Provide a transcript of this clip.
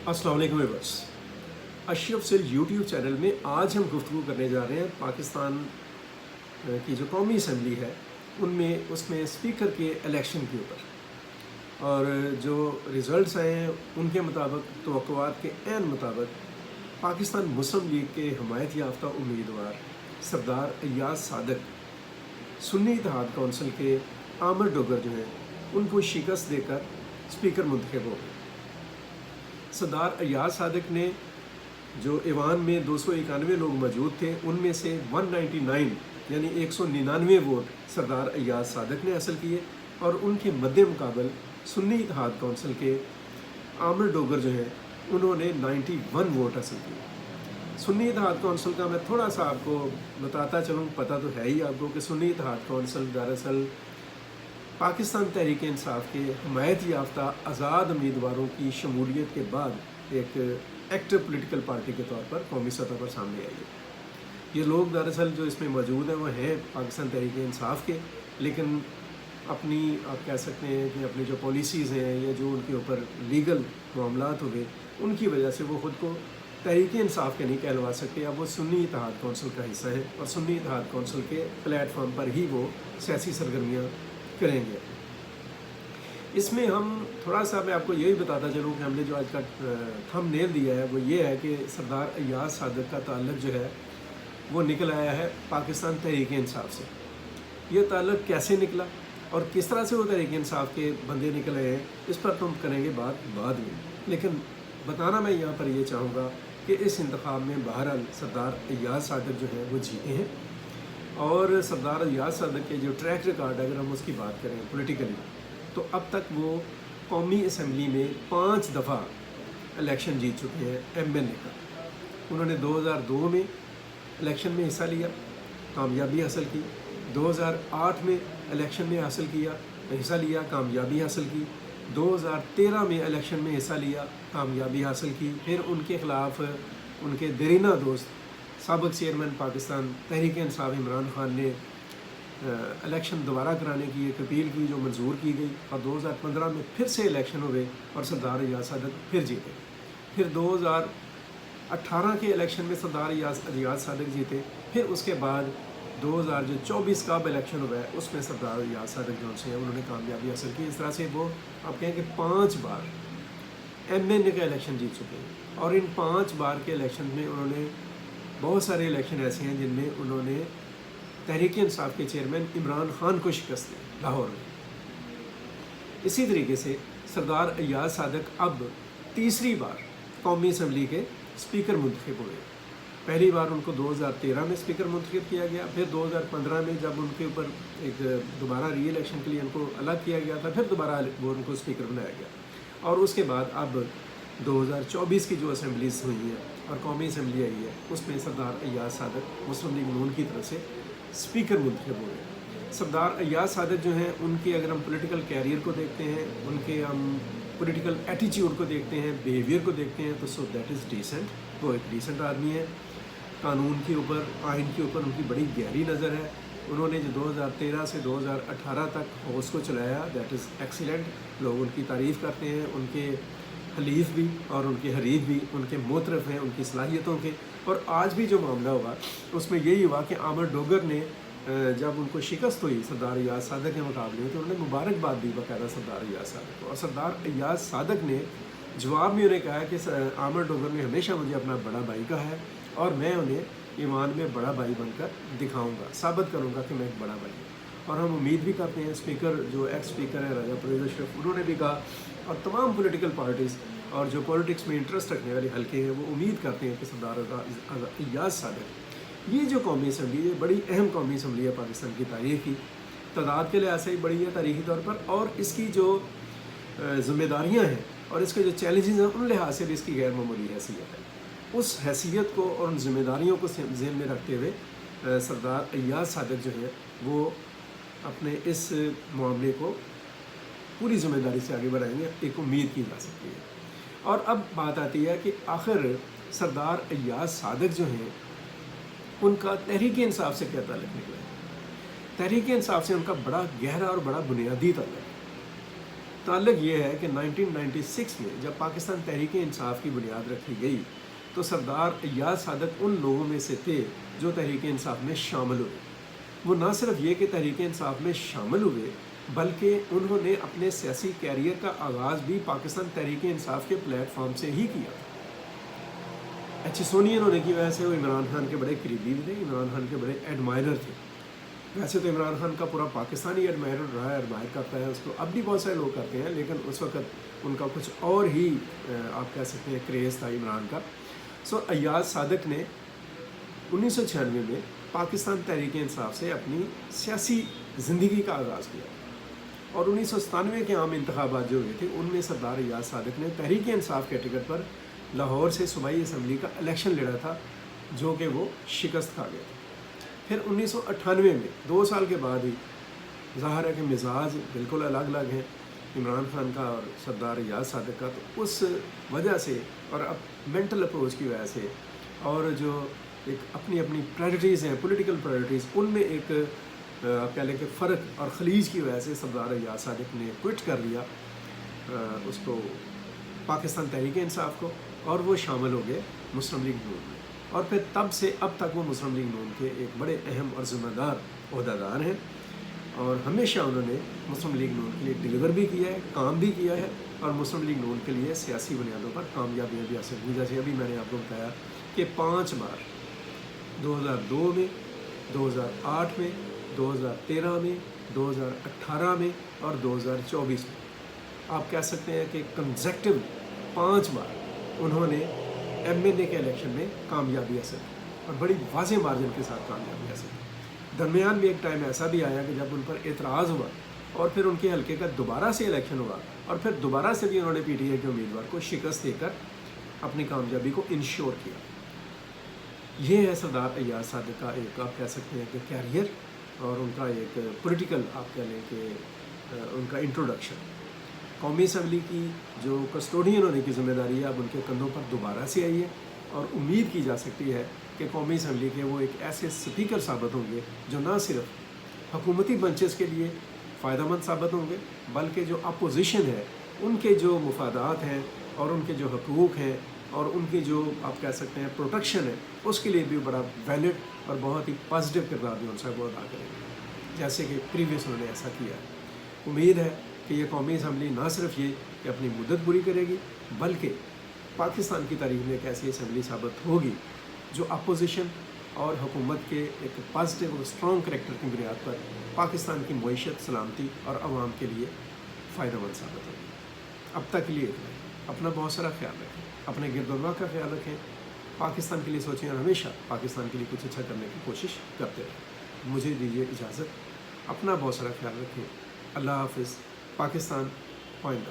अस्सलाम वालेकुम व्यूअर्स। अशरफ सिल यूट्यूब चैनल में आज हम गुफ्तगू करने जा रहे हैं पाकिस्तान की जो कौमी असम्बली है उसमें स्पीकर के इलेक्शन के ऊपर, और जो रिज़ल्ट्स आए हैं उनके मुताबिक, तवक्कुआत के ऐन मुताबिक पाकिस्तान मुस्लिम लीग के हमायत याफ्ता उम्मीदवार सरदार अय्याज सादक सुन्नी इत्तेहाद कौंसिल के आमिर डोगर जो हैं उनको शिकस्त देकर स्पीकर मुंतखब हो गए। सरदार अय्याज सादक ने जो ईवान में 291 लोग मौजूद थे उनमें से 199 यानी 199 वोट सरदार अय्याज सादक ने हासिल किए, और उनके मद्दे मुकाबल सुन्नी इत्तेहाद कौंसिल के आमिर डोगर जो हैं उन्होंने 91 वोट हासिल किए। सुन्नी इत्तेहाद कौंसिल का मैं थोड़ा सा आपको बताता चलूँ, पता तो है ही आपको कि सुन्नी इत्तेहाद कौंसिल दरअसल पाकिस्तान तहरीक इंसाफ के हमायत याफ्ता आज़ाद उम्मीदवारों की शमूलियत के बाद एक एक्टिव पॉलिटिकल पार्टी के तौर पर कौमी सतह पर सामने आई है। ये लोग दरअसल जो इसमें मौजूद हैं वो हैं पाकिस्तान तहरीक इंसाफ के, लेकिन अपनी आप कह सकते हैं कि अपनी जो पॉलिसीज़ हैं या जो उनके ऊपर लीगल मामलात हुए उनकी वजह से वो ख़ुद को तहरीक इंसाफ के नहीं कहलवा सकते। अब वो सुन्नी इत्तेहाद कौंसिल का हिस्सा है और सुन्नी इत्तेहाद कौंसिल के प्लेटफॉर्म पर ही वो सियासी सरगर्मियाँ करेंगे। इसमें हम थोड़ा सा मैं आपको यही बताता चलूँ कि हमने जो आज का थंबनेल दिया है वो ये है कि सरदार अय्याज सादक का ताल्लुक जो है वो निकल आया है पाकिस्तान तहरीक इंसाफ से। ये ताल्लुक कैसे निकला और किस तरह से वो तहरीक इंसाफ के बंदे निकल आए हैं इस पर तुम करेंगे बात बाद में, लेकिन बताना मैं यहाँ पर ये चाहूँगा कि इस इंतखाब में बहरहाल सरदार अय्याज सादक जो है वो जीते हैं। और सरदार अय्याज सादक के जो ट्रैक रिकॉर्ड अगर हम उसकी बात करें पॉलिटिकली, तो अब तक वो कौमी असम्बली में 5 दफ़ा इलेक्शन जीत चुके हैं MNA का। उन्होंने 2002 में इलेक्शन में हिस्सा लिया, कामयाबी हासिल की। 2008 में इलेक्शन में हिस्सा लिया, कामयाबी हासिल की। 2013 में इलेक्शन में हिस्सा लिया, कामयाबी हासिल की। फिर उनके ख़िलाफ़ उनके दरीना दोस्त साबिक़ चेयरमैन पाकिस्तान तहरीक इंसाफ इमरान खान ने इलेक्शन दोबारा कराने की एक अपील की जो मंजूर की गई, और 2015 में फिर से इलेक्शन हुए और सरदार अय्याज सादक फिर जीते। फिर 2018 के इलेक्शन में सरदार अय्याज सादक जीते। फिर उसके बाद 2024 का अब इलेक्शन हुआ है उसमें सरदार अय्याज सादक जो से उन्होंने कामयाबी हासिल की। इस तरह से वो आप कहें कि 5 बार MNA का इलेक्शन जीत चुके हैं, और इन 5 बार के इलेक्शन में उन्होंने बहुत सारे इलेक्शन ऐसे हैं जिनमें उन्होंने तहरीक इंसाफ के चेयरमैन इमरान खान को शिकस्त दी लाहौर में। इसी तरीके से सरदार अय्याज सादक अब तीसरी बार कौमी असम्बली के स्पीकर मुंतखब हुए। पहली बार उनको 2013 में स्पीकर मुंतखब किया गया, फिर 2015 में जब उनके ऊपर एक दोबारा री इलेक्शन के लिए उनको अलग किया गया था, फिर दोबारा वो उनको स्पीकर बनाया गया। और उसके बाद अब 2024 की जो असम्बलीज हुई हैं और कौमी असम्बली आई है उसमें सरदार अय्याज सादक मुस्लिम लीग नून की तरफ से स्पीकर मुंतखब हो गए। सरदार अय्याज सादक जो हैं उनके अगर हम पॉलिटिकल कैरियर को देखते हैं, उनके हम पॉलिटिकल एटीट्यूड को देखते हैं, बिहेवियर को देखते हैं, तो सो दैट इज़ डिसेंट। वो एक डिसेंट आदमी है। कानून के ऊपर, आइन के ऊपर उनकी बड़ी गहरी नज़र है। उन्होंने जो 2013 से 2018 तक हाउस को चलाया, दैट इज़ एक्सीलेंट। लोग उनकी तारीफ़ करते हैं, उनके हलीफ भी और उनके हरीफ भी उनके मोतरफ हैं उनकी सलाहियतों के। और आज भी जो मामला हुआ उसमें यही हुआ कि आमिर डोगर ने जब उनको शिकस्त हुई सरदार अय्याज सादक के मुकाबले में, तो उन्होंने मुबारकबाद दी बाकायदा सरदार अय्याज सादक को। और सरदार अय्याज सादक ने जवाब में उन्हें कहा कि आमिर डोगर ने हमेशा मुझे अपना बड़ा भाई कहा है और मैं उन्हें ईमान में बड़ा भाई बनकर दिखाऊँगा, साबित करूँगा कि मैं एक बड़ा भाई हूँ। और हम उम्मीद भी करते हैं स्पीकर जो एक्स स्पीकर है राजा परवेज़ अशरफ, उन्होंने भी कहा, और तमाम पॉलिटिकल पार्टीज़ और जो पॉलिटिक्स में इंटरेस्ट रखने वाले हल्के हैं वो उम्मीद करते हैं कि सरदार अय्याज सादक ये जो कौमी असम्बली, ये बड़ी अहम कौमी असम्बली है पाकिस्तान की तारीख़ की तादाद के लिहाज से ही बड़ी है तारीख़ी तौर पर, और इसकी जो ज़िम्मेदारियाँ हैं और इसके जो चैलेंजेस हैं उन लिहाज से भी इसकी गैर मामूली हैसियत है। उस हैसियत को और उन ज़िम्मेदारियों को ज़हन में रखते हुए सरदार अय्याज सादक जो है वो अपने इस मामले को पूरी ज़िम्मेदारी से आगे बढ़ाएंगे, एक उम्मीद की जा सकती है। और अब बात आती है कि आखिर सरदार अय्याज सादक जो हैं उनका तहरीक इंसाफ से क्या ताल्लुक़ निकला है। तहरीक इंसाफ से उनका बड़ा गहरा और बड़ा बुनियादी ताल्लुक़ है। ताल्लुक ये है कि 1996 में जब पाकिस्तान तहरीक इंसाफ की बुनियाद रखी गई तो सरदार अय्याज सादक उन लोगों में से थे जो तहरीक इंसाफ में शामिल हुए। वो ना सिर्फ ये कि तहरीक इंसाफ में शामिल हुए बल्कि उन्होंने अपने सियासी कैरियर का आगाज़ भी पाकिस्तान तहरीक इंसाफ के प्लेटफॉर्म से ही किया था। एचसोनियन होने की वजह से वो इमरान खान के बड़े करीबी थे, इमरान खान के बड़े एडमायरर थे। वैसे तो इमरान खान का पूरा पाकिस्तान ही एडमायर रहा है, एडमायर करता है उसको, अब भी बहुत सारे लोग करते हैं, लेकिन उस वक्त उनका कुछ और ही आप कह सकते हैं क्रेज़ था इमरान का। सो अय्याज सादक ने 1996 में पाकिस्तान तहरीक इंसाफ से अपनी सियासी ज़िंदगी का आगाज़ किया और 1997 के आम इंतखाबात जो हुए थे उनमें सरदार अय्याज सादक ने तहरीक इंसाफ के टिकट पर लाहौर से सूबाई असम्बली का इलेक्शन लड़ा था, जो कि वो शिकस्त खा गया था। फिर 1998 में 2 साल के बाद ही ज़ाहिर है कि मिजाज बिल्कुल अलग अलग हैं इमरान खान का और सरदार अय्याज सादक का, तो उस वजह से और अब मेंटल अप्रोच की वजह से और जो एक अपनी अपनी प्रायोरिटीज़ हैं, पॉलिटिकल प्रायोरिटीज़, उनमें एक कह लें कि फ़र्क और खलीज की वजह से सरदार अय्याज सादक ने क्विट कर लिया उसको पाकिस्तान तहरीक इंसाफ को और वो शामिल हो गए मुस्लिम लीग नून में। और फिर तब से अब तक वो मुस्लिम लीग नून के एक बड़े अहम और ज़िम्मेदार ओहदेदार हैं और हमेशा उन्होंने मुस्लिम लीग नून के लिए डिलीवर भी किया है, काम भी किया है और मुस्लिम लीग नून के लिए सियासी बुनियादों पर कामयाबियाँ भी हासिल की। जैसे अभी मैंने आपको बताया कि 5 बार 2002 में, 2008 में, 2013 में, 2018 में और 2024 में आप कह सकते हैं कि कंसेक्टिव 5 बार उन्होंने MNA के इलेक्शन में कामयाबी हासिल की और बड़ी वाज़ेह मार्जिन के साथ कामयाबी हासिल की। दरमियान में एक टाइम ऐसा भी आया कि जब उन पर एतराज़ हुआ और फिर उनके हल्के का दोबारा से इलेक्शन हुआ और फिर दोबारा से भी उन्होंने PTI के उम्मीदवार को शिकस्त देकर अपनी कामयाबी को इंश्योर किया। ये है सरदार अय्याज सादक का एक आप कह सकते हैं कि कैरियर और उनका एक पॉलिटिकल आप कह लें कि उनका इंट्रोडक्शन। कौमी असम्बली की जो कस्टोडियन होने की ज़िम्मेदारी है अब उनके कंधों पर दोबारा से आई है और उम्मीद की जा सकती है कि कौमी असम्बली के वो एक ऐसे स्पीकर साबित होंगे जो ना सिर्फ हुकूमती बंचेस के लिए फ़ायदेमंद साबित होंगे बल्कि जो अपोजिशन है उनके जो मुफादात हैं और उनके जो हकूक़ हैं और उनकी जो आप कह सकते हैं प्रोटेक्शन है उसके लिए भी बड़ा वैलिड और बहुत ही पॉजिटिव किरदार भी उनसे वो अदा करेंगे, जैसे कि प्रीवियस उन्होंने ऐसा किया है। उम्मीद है कि ये कौमी असम्बली ना सिर्फ ये कि अपनी मुद्दत पूरी करेगी बल्कि पाकिस्तान की तारीख में एक ऐसी असम्बली साबित होगी जो अपोजिशन और हुकूमत के एक पॉजिटिव और स्ट्रॉन्ग करैक्टर की बुनियाद पर पाकिस्तान की मईशत, सलामती और आवाम के लिए फ़ायदेमंद साबित होगी। अब तक के लिए इतना ही। अपना बहुत सारा ख्याल रखें, अपने गिरदोनवा का ख्याल रखें, पाकिस्तान के लिए सोचें और हमेशा पाकिस्तान के लिए कुछ अच्छा करने की कोशिश करते रहें। मुझे दीजिए इजाज़त, अपना बहुत सारा ख्याल रखें। अल्लाह हाफ़िज़। पाकिस्तान पॉइंट